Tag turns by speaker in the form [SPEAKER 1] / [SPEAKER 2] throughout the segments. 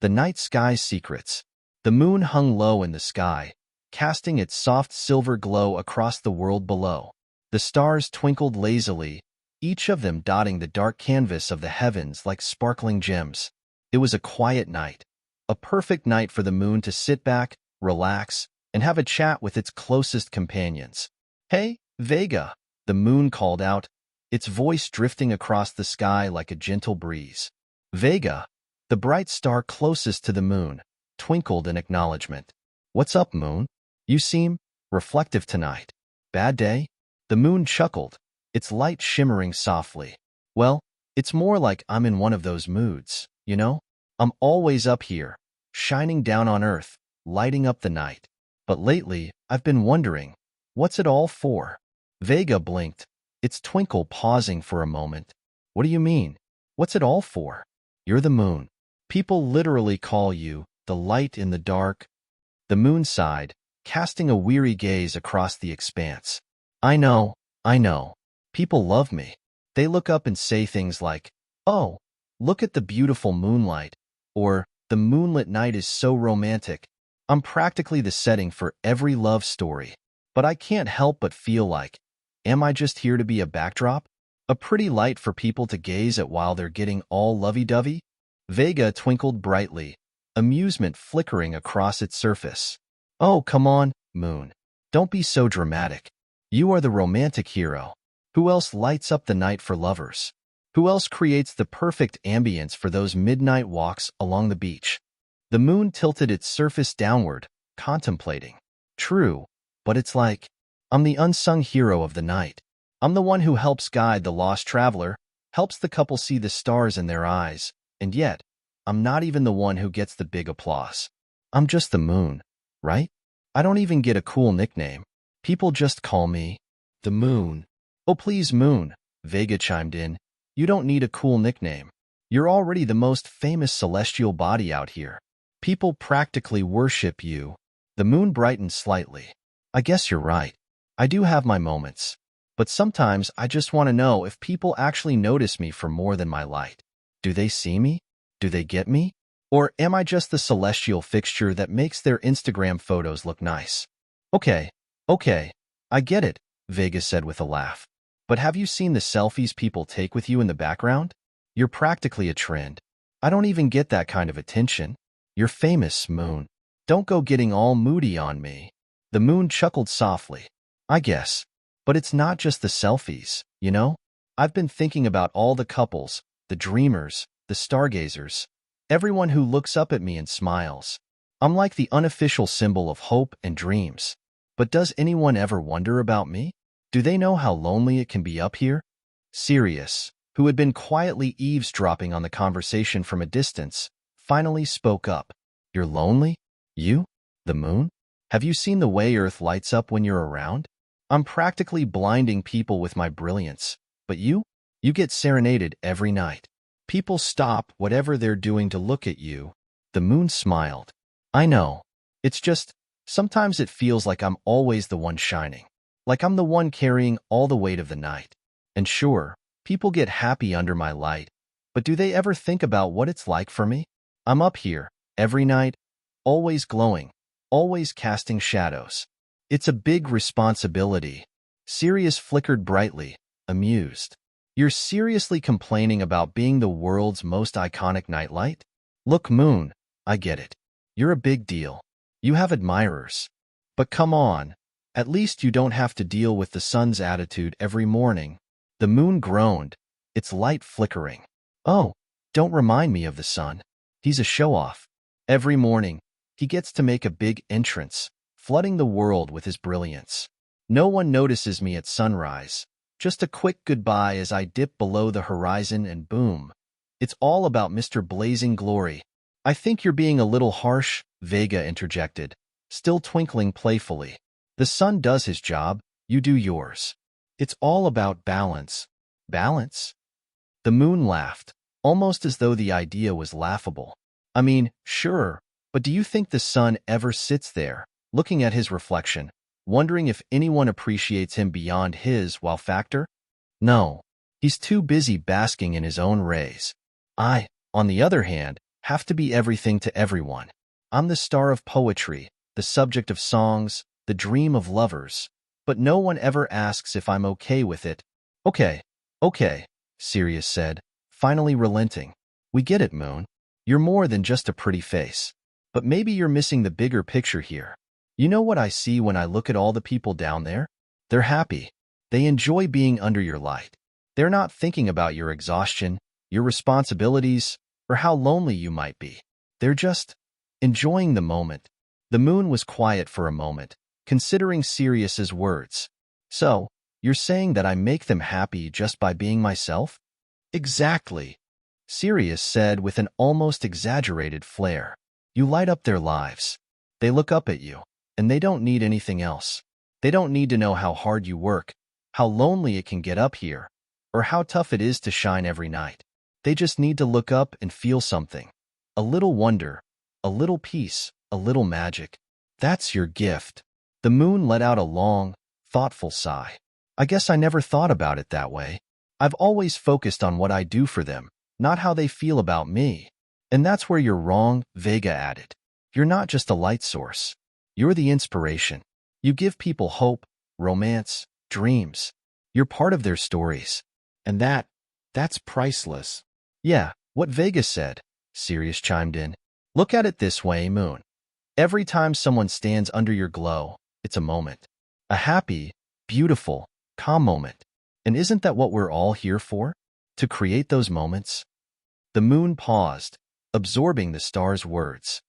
[SPEAKER 1] The night sky's secrets. The moon hung low in the sky, casting its soft silver glow across the world below. The stars twinkled lazily, each of them dotting the dark canvas of the heavens like sparkling gems. It was a quiet night, a perfect night for the moon to sit back, relax, and have a chat with its closest companions. "Hey, Vega," the moon called out, its voice drifting across the sky like a gentle breeze. Vega, the bright star closest to the moon, twinkled in acknowledgement. "What's up, moon? You seem reflective tonight. Bad day?" The moon chuckled, its light shimmering softly. "Well, it's more like I'm in one of those moods, you know? I'm always up here, shining down on Earth, lighting up the night. But lately, I've been wondering, what's it all for?" Vega blinked, its twinkle pausing for a moment. "What do you mean? What's it all for?" "You're the moon. People literally call you the light in the dark." The moon sighed, casting a weary gaze across the expanse. I know. People love me. They look up and say things like, 'Oh, look at the beautiful moonlight,' or 'The moonlit night is so romantic.' I'm practically the setting for every love story. But I can't help but feel like, am I just here to be a backdrop? A pretty light for people to gaze at while they're getting all lovey-dovey?" Vega twinkled brightly, amusement flickering across its surface. "Oh, come on, moon. Don't be so dramatic. You are the romantic hero. Who else lights up the night for lovers? Who else creates the perfect ambience for those midnight walks along the beach?" The moon tilted its surface downward, contemplating. "True, but it's like, I'm the unsung hero of the night. I'm the one who helps guide the lost traveler, helps the couple see the stars in their eyes, and yet, I'm not even the one who gets the big applause. I'm just the moon, right? I don't even get a cool nickname. People just call me the moon." "Oh, please, moon," Vega chimed in. "You don't need a cool nickname. You're already the most famous celestial body out here. People practically worship you." The moon brightened slightly. "I guess you're right. I do have my moments. But sometimes I just want to know if people actually notice me for more than my light. Do they see me? Do they get me? Or am I just the celestial fixture that makes their Instagram photos look nice?" Okay, I get it," Vega said with a laugh. "But have you seen the selfies people take with you in the background? You're practically a trend. I don't even get that kind of attention. You're famous, moon. Don't go getting all moody on me." The moon chuckled softly. "I guess. But it's not just the selfies, you know? I've been thinking about all the couples, the dreamers, the stargazers, everyone who looks up at me and smiles. I'm like the unofficial symbol of hope and dreams. But does anyone ever wonder about me? Do they know how lonely it can be up here?" Sirius, who had been quietly eavesdropping on the conversation from a distance, finally spoke up. "You're lonely? You? The moon? Have you seen the way Earth lights up when you're around? I'm practically blinding people with my brilliance. But you? You get serenaded every night. People stop whatever they're doing to look at you." The moon smiled. "I know. It's just, sometimes it feels like I'm always the one shining. Like I'm the one carrying all the weight of the night. And sure, people get happy under my light. But do they ever think about what it's like for me? I'm up here, every night, always glowing, always casting shadows. It's a big responsibility." Sirius flickered brightly, amused. "You're seriously complaining about being the world's most iconic nightlight? Look, moon, I get it. You're a big deal. You have admirers. But come on, at least you don't have to deal with the sun's attitude every morning." The moon groaned, its light flickering. "Oh, don't remind me of the sun. He's a show-off. Every morning, he gets to make a big entrance, flooding the world with his brilliance. No one notices me at sunrise. Just a quick goodbye as I dip below the horizon and boom. It's all about Mr. Blazing Glory." "I think you're being a little harsh," Vega interjected, still twinkling playfully. "The sun does his job, you do yours. It's all about balance." "Balance?" The moon laughed, almost as though the idea was laughable. "I mean, sure, but do you think the sun ever sits there, looking at his reflection, wondering if anyone appreciates him beyond his wow factor? No, he's too busy basking in his own rays. I, on the other hand, have to be everything to everyone. I'm the star of poetry, the subject of songs, the dream of lovers, but no one ever asks if I'm okay with it. Okay, okay, Sirius said, finally relenting. We get it, Moon. You're more than just a pretty face. But maybe you're missing the bigger picture here. You know what I see when I look at all the people down there? They're happy. They enjoy being under your light. They're not thinking about your exhaustion, your responsibilities, or how lonely you might be. They're just enjoying the moment. The moon was quiet for a moment, considering Sirius's words. So, you're saying that I make them happy just by being myself? Exactly, Sirius said with an almost exaggerated flair. You light up their lives. They look up at you, and they don't need anything else. They don't need to know how hard you work, how lonely it can get up here, or how tough it is to shine every night. They just need to look up and feel something. A little wonder, a little peace, a little magic. That's your gift. The moon let out a long, thoughtful sigh. I guess I never thought about it that way. I've always focused on what I do for them, not how they feel about me. And that's where you're wrong, Vega added. You're not just a light source. You're the inspiration. You give people hope, romance, dreams. You're part of their stories. And that's priceless. Yeah, what Vega said, Sirius chimed in. Look at it this way, Moon. Every time someone stands under your glow, it's a moment. A happy, beautiful, calm moment. And isn't that what we're all here for? To create those moments? The moon paused, absorbing the star's words.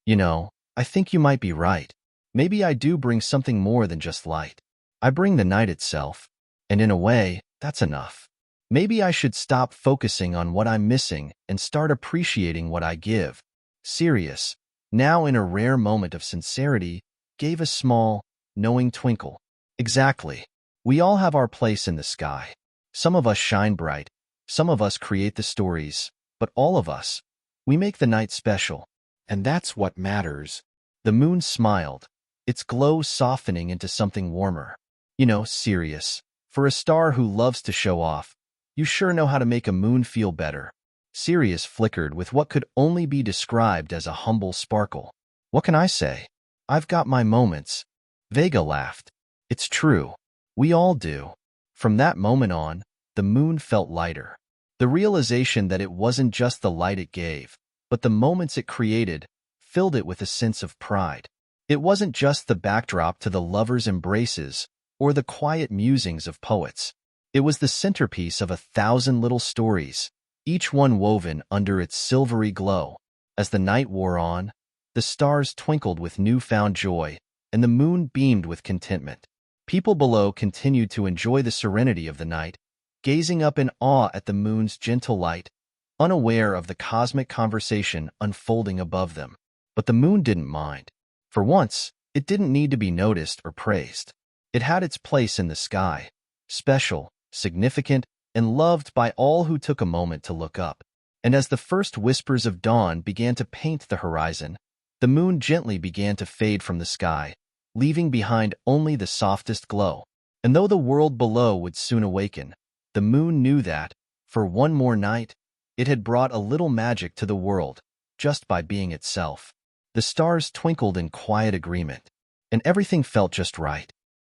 [SPEAKER 1] You know, I think you might be right. Maybe I do bring something more than just light. I bring the night itself. And in a way, that's enough. Maybe I should stop focusing on what I'm missing and start appreciating what I give. Sirius, now in a rare moment of sincerity, gave a small, knowing twinkle. Exactly. We all have our place in the sky. Some of us shine bright. Some of us create the stories. But all of us, we make the night special. And that's what matters. The moon smiled, its glow softening into something warmer. You know, Sirius, for a star who loves to show off, you sure know how to make a moon feel better. Sirius flickered with what could only be described as a humble sparkle. What can I say? I've got my moments. Vega laughed. It's true. We all do. From that moment on, the moon felt lighter. The realization that it wasn't just the light it gave, but the moments it created, filled it with a sense of pride. It wasn't just the backdrop to the lovers' embraces or the quiet musings of poets. It was the centerpiece of 1,000 little stories, each one woven under its silvery glow. As the night wore on, the stars twinkled with newfound joy, and the moon beamed with contentment. People below continued to enjoy the serenity of the night, gazing up in awe at the moon's gentle light, unaware of the cosmic conversation unfolding above them. But the moon didn't mind. For once, it didn't need to be noticed or praised. It had its place in the sky, special, significant, and loved by all who took a moment to look up. And as the first whispers of dawn began to paint the horizon, the moon gently began to fade from the sky, leaving behind only the softest glow. And though the world below would soon awaken, the moon knew that, for one more night, it had brought a little magic to the world, just by being itself. The stars twinkled in quiet agreement, and everything felt just right.